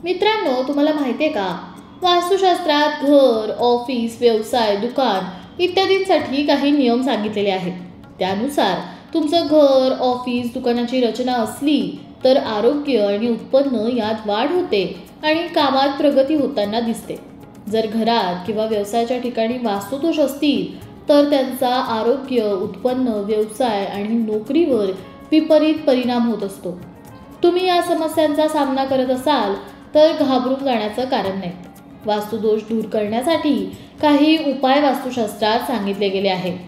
मित्रांनो, तुम्हाला माहिती आहे का, वास्तुशास्त्रात घर, ऑफिस, व्यवसाय, दुकान इत्यादींसाठी काही नियम सांगितलेले आहेत. त्यानुसार तुमचं घर, ऑफिस, दुकानाची रचना असली तर आरोग्य आणि उत्पन्न यात वाढ होते आणि कामात प्रगती होताना दिसते. जर घरात किंवा व्यवसायाच्या ठिकाणी वास्तुदोष असतील तर त्यांचा आरोग्य, उत्पन्न, व्यवसाय आणि नोकरीवर विपरीत परिणाम होत असतो. तुम्ही या समस्यांचा सामना करत असाल तर घाबरून जाण्याचं कारण नाही. वास्तुदोष दूर करण्यासाठी काही उपाय वास्तुशास्त्रात सांगितले गेले आहेत.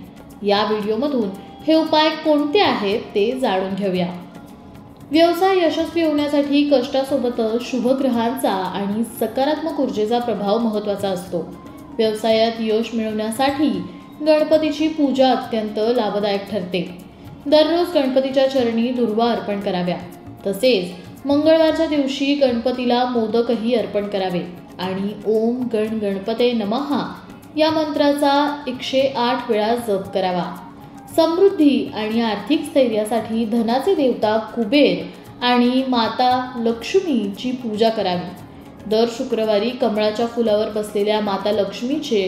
या व्हिडिओमधून हे उपाय कोणते आहेत ते जाणून घेऊया. व्यवसाय यशस्वी होण्यासाठी कष्टासोबतच शुभग्रहांचा आणि सकारात्मक ऊर्जेचा प्रभाव महत्त्वाचा असतो. व्यवसायात यश मिळवण्यासाठी गणपतीची पूजा अत्यंत लाभदायक ठरते. दररोज गणपतीच्या चरणी दुर्वा अर्पण कराव्या. तसेच मंगळवारच्या दिवशी गणपतीला मोदकही अर्पण करावे आणि ओम गण गणपते नमः या मंत्राचा 108 वेळा जप करावा. समृद्धी आणि आर्थिक स्थैर्यासाठी धनाचे देवता कुबेर आणि माता लक्ष्मीची पूजा करावी. दर शुक्रवारी कमळाच्या फुलावर बसलेल्या माता लक्ष्मीचे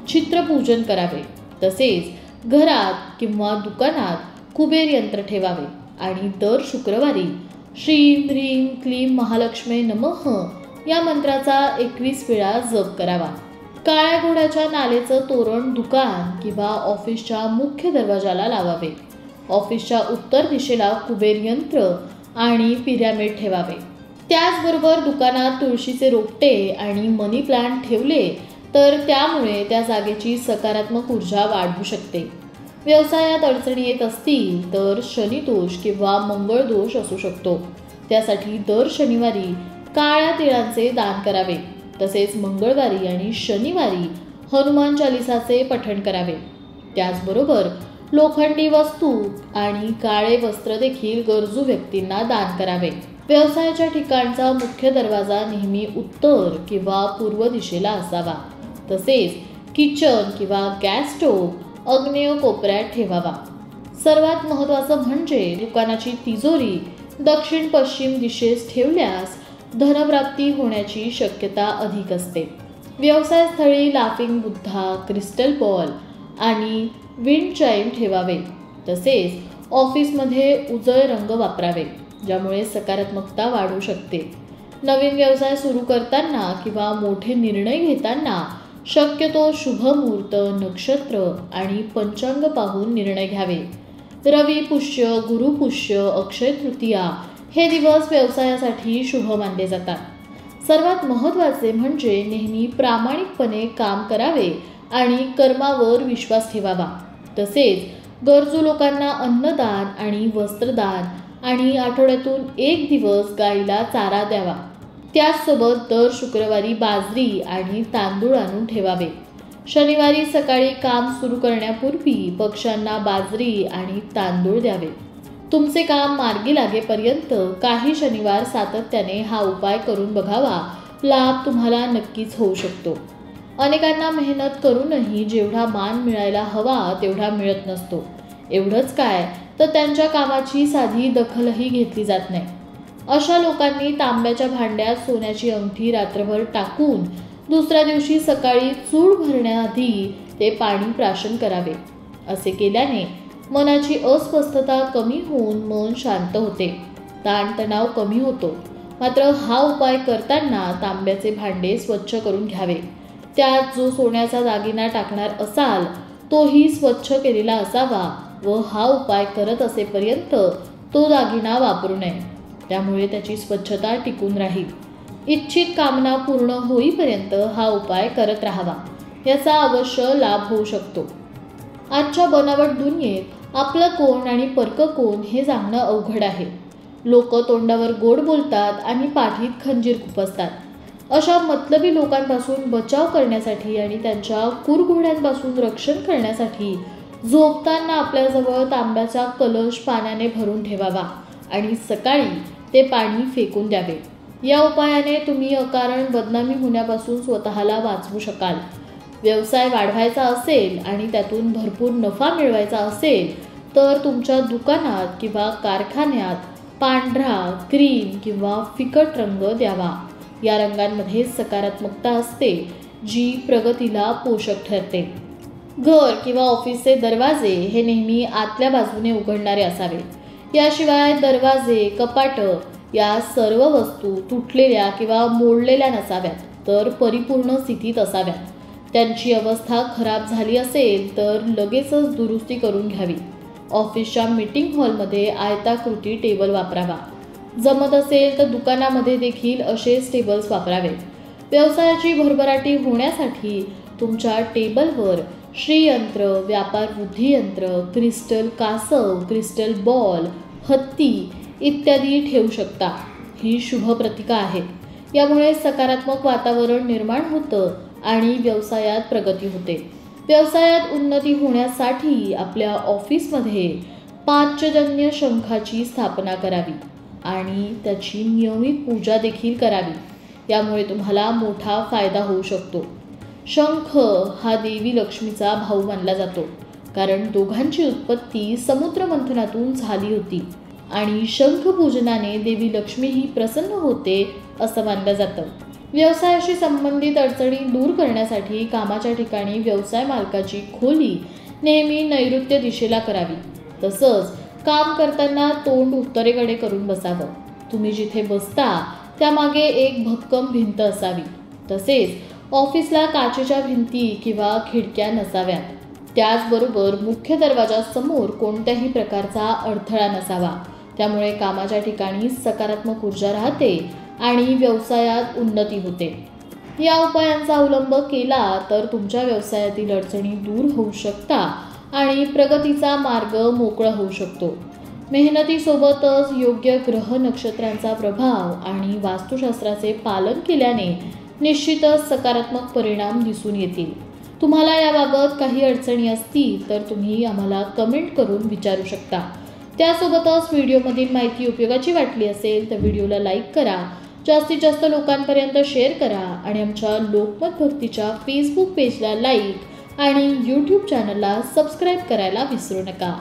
चित्रपूजन करावे. तसेच घरात किंवा दुकानात कुबेर यंत्र ठेवावे आणि दर शुक्रवारी श्रीं ह्रीं क्लीं महालक्ष्मी नमः या मंत्राचा 21 वेळा जप करावा. काळ्या घोड्याच्या नालेचं तोरण दुकान किंवा ऑफिसच्या मुख्य दरवाजाला लावावे. ऑफिसच्या उत्तर दिशेला कुबेर यंत्र आणि पिरॅमिड ठेवावे. त्याचबरोबर दुकानात तुळशीचे रोपटे आणि मनी प्लांट ठेवले तर त्यामुळे त्या जागेची सकारात्मक ऊर्जा वाढू शकते. व्यवसायात अडचणी येत असतील तर शनिदोष किंवा मंगळ दोष असू शकतो. त्यासाठी दर शनिवारी काळ्या तिळांचे दान करावे. तसेच मंगळवारी आणि शनिवारी हनुमान चालिसाचे पठण करावे. त्याचबरोबर लोखंडी वस्तू आणि काळे वस्त्र देखील गरजू व्यक्तींना दान करावे. व्यवसायाच्या ठिकाणचा मुख्य दरवाजा नेहमी उत्तर किंवा पूर्व दिशेला असावा. तसेच किचन किंवा गॅस स्टोव्ह आग्नेय कोपऱ्यात ठेवावा. सर्वात महत्त्वाचं म्हणजे दुकानाची तिजोरी दक्षिण पश्चिम दिशेस ठेवल्यास धनप्राप्ती होण्याची शक्यता अधिक असते. व्यवसायस्थळी लाफिंग बुद्धा, क्रिस्टल बॉल आणि विंड चाईम ठेवावे. तसेच ऑफिसमध्ये उजळ रंग वापरावे, ज्यामुळे सकारात्मकता वाढू शकते. नवीन व्यवसाय सुरू करताना किंवा मोठे निर्णय घेताना शक्यतो शुभ मुहूर्त, नक्षत्र आणि पंचांग पाहून निर्णय घ्यावे. रवी पुष्य, गुरु पुष्य, अक्षय तृतीया हे दिवस व्यवसायासाठी शुभ मानले जातात. सर्वात महत्त्वाचे म्हणजे नेहमी प्रामाणिकपणे काम करावे आणि कर्मावर विश्वास ठेवावा. तसेच गरजू लोकांना अन्नदान आणि वस्त्रदान आणि आठवड्यातून 1 दिवस गाईला चारा द्यावा. त्याचसोबत दर शुक्रवारी बाजरी आणि तांदूळ आणून ठेवावे. शनिवारी सकाळी काम सुरू करण्यापूर्वी पक्ष्यांना बाजरी आणि तांदूळ द्यावे. तुमचे काम मार्गी लागेपर्यंत काही शनिवार सातत्याने हा उपाय करून बघावा. लाभ तुम्हाला नक्कीच होऊ शकतो. अनेकांना मेहनत करूनही जेवढा मान मिळायला हवा तेवढा मिळत नसतो. एवढंच काय तर त्यांच्या कामाची साधी दखलही घेतली जात नाही. अशा लोकांनी तांब्याच्या भांड्यात सोन्याची अंगठी रात्रभर टाकून दुसऱ्या दिवशी सकाळी चूळ भरण्याआधी ते पाणी प्राशन करावे. असे केल्याने मनाची अस्वस्थता कमी होऊन मन शांत होते, ताणतणाव कमी होतो. मात्र हा उपाय करताना तांब्याचे भांडे स्वच्छ करून घ्यावे. त्यात जो सोन्याचा दागिना टाकणार असाल तोही स्वच्छ केलेला असावा व हा उपाय करत असेपर्यंत तो दागिना वापरू नये. त्यामुळे त्याची स्वच्छता टिकून राहील. इच्छित कामना पूर्ण होईपर्यंत हा उपाय करत राहावा. याचा अवश्य लाभ होऊ शकतो. आजच्या बनावट दुनियेत आपलं कोण आणि परकं कोण हे सांगणं अवघड आहे. लोक तोंडावर गोड बोलतात आणि पाठीत खंजीर खुपसतात. अशा मतलबी लोकांपासून बचाव करण्यासाठी आणि त्यांच्या कुरघोड्यांपासून रक्षण करण्यासाठी झोपताना आपल्याजवळ तांब्याचा कलश पाण्याने भरून ठेवावा आणि सकाळी ते पाणी फेकून द्यावे. या उपायाने तुम्ही अकारण बदनामी होण्यापासून स्वतःला वाचवू शकाल. व्यवसाय वाढवायचा असेल आणि त्यातून भरपूर नफा मिळवायचा असेल तर तुमच्या दुकानात किंवा कारखान्यात पांढरा, क्रीम किंवा फिकट रंग द्यावा. या रंगांमध्ये सकारात्मकता असते, जी प्रगतीला पोषक ठरते. घर किंवा ऑफिसचे दरवाजे हे नेहमी आतल्या बाजूने उघडणारे असावे. याशिवाय दरवाजे, कपाटं या सर्व वस्तू तुटलेल्या किंवा मोडलेल्या नसाव्यात, तर परिपूर्ण स्थितीत असाव्यात. त्यांची अवस्था खराब झाली असेल तर लगेचच दुरुस्ती करून घ्यावी. ऑफिसच्या मीटिंग हॉलमध्ये आयताकृती टेबल वापरावा. जमत असेल तर दुकानामध्ये देखील असेच टेबल्स वापरावेत. व्यवसायाची भरभराटी होण्यासाठी तुमच्या टेबलवर श्रीयंत्र, व्यापार वृद्धी यंत्र, क्रिस्टल कासव, क्रिस्टल बॉल, हत्ती इत्यादी ठेवू शकता. ही शुभ प्रतीका आहेत. यामुळे सकारात्मक वातावरण निर्माण होतं आणि व्यवसायात प्रगती होते. व्यवसायात उन्नती होण्यासाठी आपल्या ऑफिसमध्ये पांचजन्य शंखाची स्थापना करावी आणि त्याची नियमित पूजा देखील करावी. यामुळे तुम्हाला मोठा फायदा होऊ शकतो. शंख हा देवी लक्ष्मीचा भाऊ मानला जातो, कारण दोघांची उत्पत्ती समुद्र मंथनातून झाली होती आणि शंख पूजनाने देवी लक्ष्मी ही प्रसन्न होते असं मानलं जातं. व्यवसायाशी संबंधित अडचणी दूर करण्यासाठी कामाच्या ठिकाणी व्यवसाय मालकाची खोली नेहमी नैऋत्य दिशेला करावी. तसंच काम करताना तोंड उत्तरेकडे करून बसावं. तुम्ही जिथे बसता त्यामागे एक भक्कम भिंत असावी. तसेच ऑफिसला काचेच्या भिंती किंवा खिडक्या नसाव्यात. त्याचबरोबर मुख्य दरवाजासमोर कोणत्याही प्रकारचा अडथळा नसावा. त्यामुळे कामाच्या ठिकाणी सकारात्मक ऊर्जा राहते आणि व्यवसायात उन्नती होते. या उपायांचा अवलंब केला तर तुमच्या व्यवसायातील अडचणी दूर होऊ शकतात आणि प्रगतीचा मार्ग मोकळा होऊ शकतो. मेहनतीसोबतच योग्य ग्रह नक्षत्रांचा प्रभाव आणि वास्तुशास्त्राचे पालन केल्याने निश्चितच सकारात्मक परिणाम दिसून येतील. तुम्हाला याबाबत काही अडचणी असतील तर तुम्ही आम्हाला कमेंट करून विचारू शकता. त्यासोबतच व्हिडिओमधील माहिती उपयोगाची वाटली असेल तर व्हिडिओला लाईक करा, जास्तीत जास्त लोकांपर्यंत शेअर करा आणि आमच्या लोकमत भक्तीच्या फेसबुक पेजला लाईक आणि यूट्यूब चॅनलला सबस्क्राईब करायला विसरू नका.